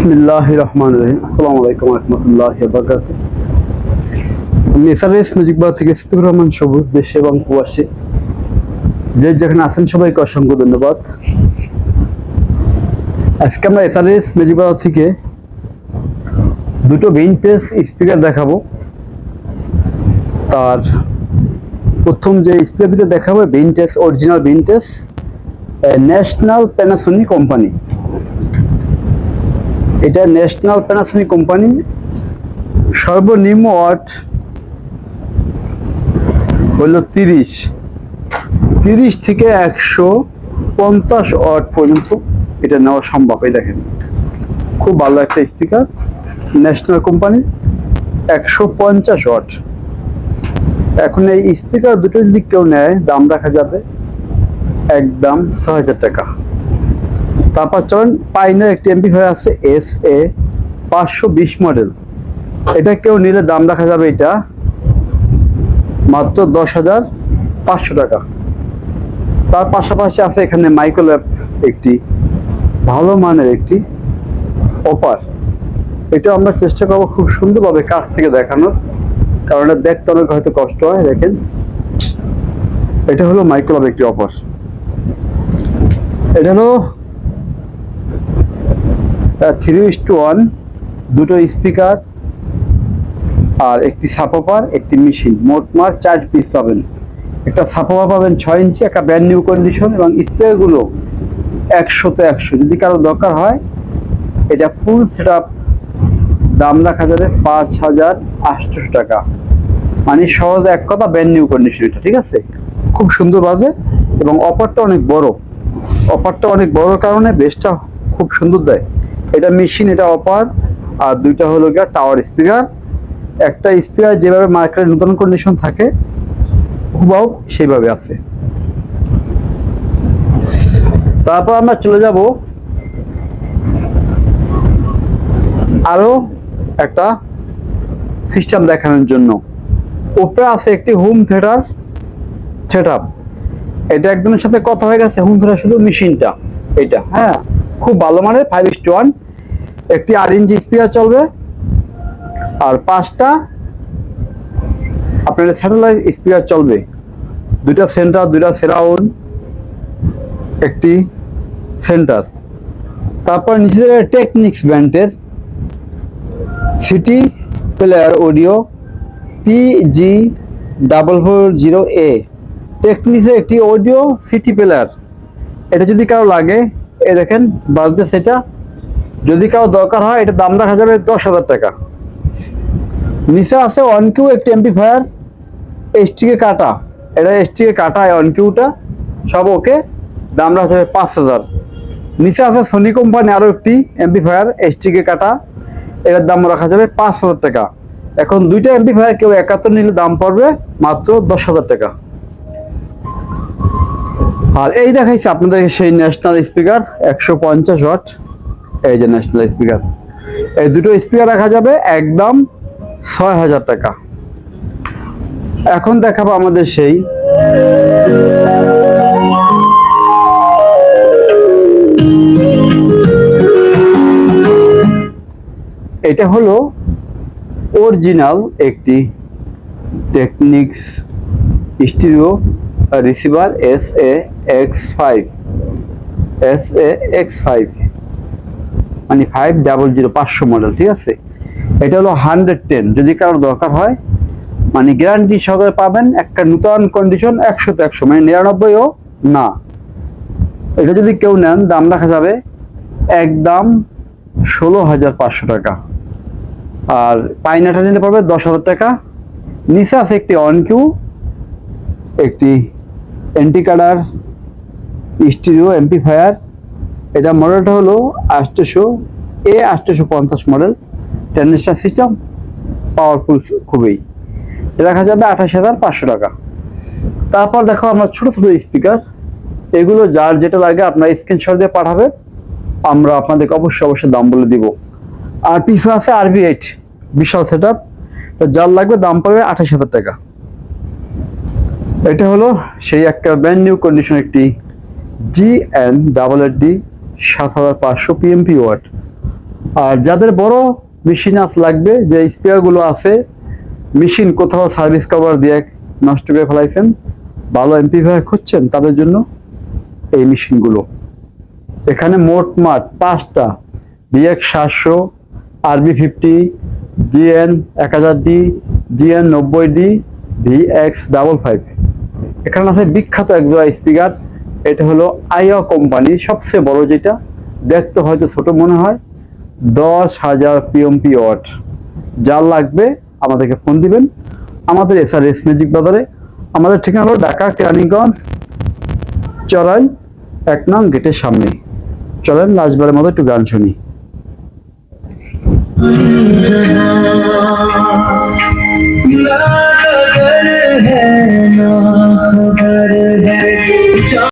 বিসমিল্লাহির রহমানির রহিম। আসসালামু আলাইকুম ওয়া রাহমাতুল্লাহি ওয়া বারাকাতুহু। আমি এসআরএস ম্যাজিক বার থেকে সিদ্দিকুর রহমান সবুজ, দেশে এবং প্রবাসে যে যেখানে আছেন সবাইকে অসংখ্য ধন্যবাদ। আজকে আমরা এসআরএস ম্যাজিক বার থেকে দুটো ভিনটেজ স্পিকার দেখাবো। তার প্রথম যে স্পিকার দুটো দেখাবো vintage, original vintage, national Panasonic company. এটা ন্যাশনাল প্যানাসোনিক কোম্পানি। সর্বনিম্ন ওয়াট হলো 30 থেকে 150 ওয়াট পর্যন্ত এটা নেওয়া সম্ভব। এই দেখেন, খুব ভালো একটা স্পিকার, ন্যাশনাল কোম্পানি, 150 ওয়াট। এখন এই স্পিকার দুটো যদি কেউ নেয়, দাম রাখা যাবে একদম 6000 টাকা। তারপর চলেন, পাইনের একটি এমপ্লিফায়ার আছে SA 520 মডেল। এটা কেউ নিলে দাম রাখা যাবে এটা মাত্র 10,500 টাকা। তার পাশাপাশি আছে এখানে মাইক্রোল্যাব, একটি ভালো মানের একটি অপার। এটা আমরা চেষ্টা করবো খুব সুন্দরভাবে কাছ থেকে দেখানোর, কারণ এটা দেখতে অনেক হয়তো কষ্ট হয়। দেখেন, এটা হলো মাইক্রোল্যাব একটি অপার। এটা হলো 3:1 দুটো স্পিকার আর একটি সাপোপার, একটি মেশিন। মোট 4 পিস পাবেন। একটা সাপোপার পাবেন 6 ইঞ্চি, একটা ব্র্যান্ড নিউ কন্ডিশন, এবং স্পিকারগুলো 100-তে 100। যদি কারো দরকার হয়, এটা ফুল সেটআপ দাম রাখা যাবে 5,800 টাকা। মানে সহজ এক কথা, ব্র্যান্ড নিউ কন্ডিশন এটা, ঠিক আছে? খুব সুন্দর বাজে এবং অপারটা অনেক বড়। অপারটা অনেক বড় কারণে বেসটা খুব সুন্দর দেয়। এটা মেশিন, এটা অপার, আর দুইটা হলো গিয়া টাওয়ার স্পিকার। একটা স্পিকার যেভাবে মার্কেটে নতুন কন্ডিশন থাকে হুবহু সেইভাবে আছে। তারপর আমরা চলে যাব আরো একটা সিস্টেম দেখানোর জন্য। উপরে আছে একটি হোম থিয়েটার সেটআপ। এটা একজনের সাথে কথা হয়ে গেছে, হোম থিয়েটার শুধু মেশিনটা এটা। হ্যাঁ, খুব ভালো মানের 5:1 একটি 8 ইঞ্চি স্পিকার চলবে, আর 5টা আপনার স্যাটেলাইট স্পিকার চলবে। দুইটা সেন্টার, দুইটা সারাউন্ড, একটি সেন্টার। তারপর নিচে টেকনিক্স ব্র্যান্ডের সিটি প্লেয়ার অডিও PG440A। টেকনিক্সের একটি অডিও সিটি প্লেয়ার। এটা যদি কারো লাগে, এই দেখেন বাজতে সেটা। যদি কারো দরকার হয়, এটা দাম রাখা যাবে 10,000 টাকা। নিচে আছে OnQ একটি এমপ্লিফায়ার, STK কাটা। এটা STK কাটা, OnQটা সব ওকে, দাম রাখা যাবে 5,000। নিচে আছে সোনি কোম্পানি আরো একটি এমপ্লিফায়ার, STK কাটা। এটার দাম রাখা যাবে 5,000 টাকা। এখন দুইটা এমপ্লিফায়ার কেউ একাত্তর নিলে দাম পড়বে মাত্র 10,000 টাকা। আর এই দেখাইছে আপনাদের সেই ন্যাশনাল স্পিকার 150 ওয়াট। এই যে ন্যাশনাল স্পিকার, এই দুটো স্পিকার রাখা যাবে একদম 6,000 টাকা। এখন দেখাবো আমাদের সেই এটা হলো অরিজিনাল একটি টেকনিক্স স্টিরিও রিসিভার SA-X5 মানে 500 মডেল, ঠিক আছে? এটা হলো 110। যদি কারোর দরকার হয়, মানে গ্যারান্টি সহকারে পাবেন, একটা নতুন কন্ডিশন 100-তে 100, মানে 99ও না। এটা যদি কেউ নেন, দাম রাখা যাবে একদম 16,500 টাকা। আর পাইনাটা নিতে পারবে 10,000 টাকা। নিচে আছে একটি OnQ, একটি এন্টিকাডার স্টিরিও এমপ্লিফায়ার। এটা মডেলটা হলো 800A850 model, transistor system, powerful খুবই। রাখা যাবে 28,500 টাকা। তারপর দেখো আমরা ছোট ছোট স্পিকার, এগুলো যার যেটা লাগে আপনার স্ক্রিনশট দিয়ে পাঠাবে, আমরা আপনাদেরকে অবশ্যই দাম বলে দিব। আর পিছনে আছে RB8 বিশাল সেটআপ, যার লাগবে দাম পাবে 28,000 টাকা। এটা হলো সেই একটা ব্র্যান্ড নিউ কন্ডিশন একটি GN8D 7500 PMP ওয়াট আর যাদের বড় মেশিন লাগবে, যে স্পেয়ারগুলো আছে, মেশিন কোথাও সার্ভিস কভার দিয়ে নষ্ট করে ফেলাইছেন, ভালো এমপ্লিফায়ার খুঁজছেন, তাদের জন্য এই মেশিনগুলো। এখানে মোট 5টা VX 700, RB 50, GN 1000D, GN 90D, VX 55। এখানে আছে বিখ্যাত একজোড়া স্পিকার, এটা হলো আইও কোম্পানির সবচেয়ে বড়, যেটা দেখতে হয়তো ছোট মনে হয়, 10,000 PMP ওয়াট। যার লাগবে আমাদেরকে ফোন দিবেন, আমাদের SRS ম্যাজিক বাজারে। আমাদের ঠিকানা হলো ঢাকা কেরানীগঞ্জ চড়াই 1 নং গেটের সামনে। চলেন লাস্টবারের মতো একটু গান শুনি। La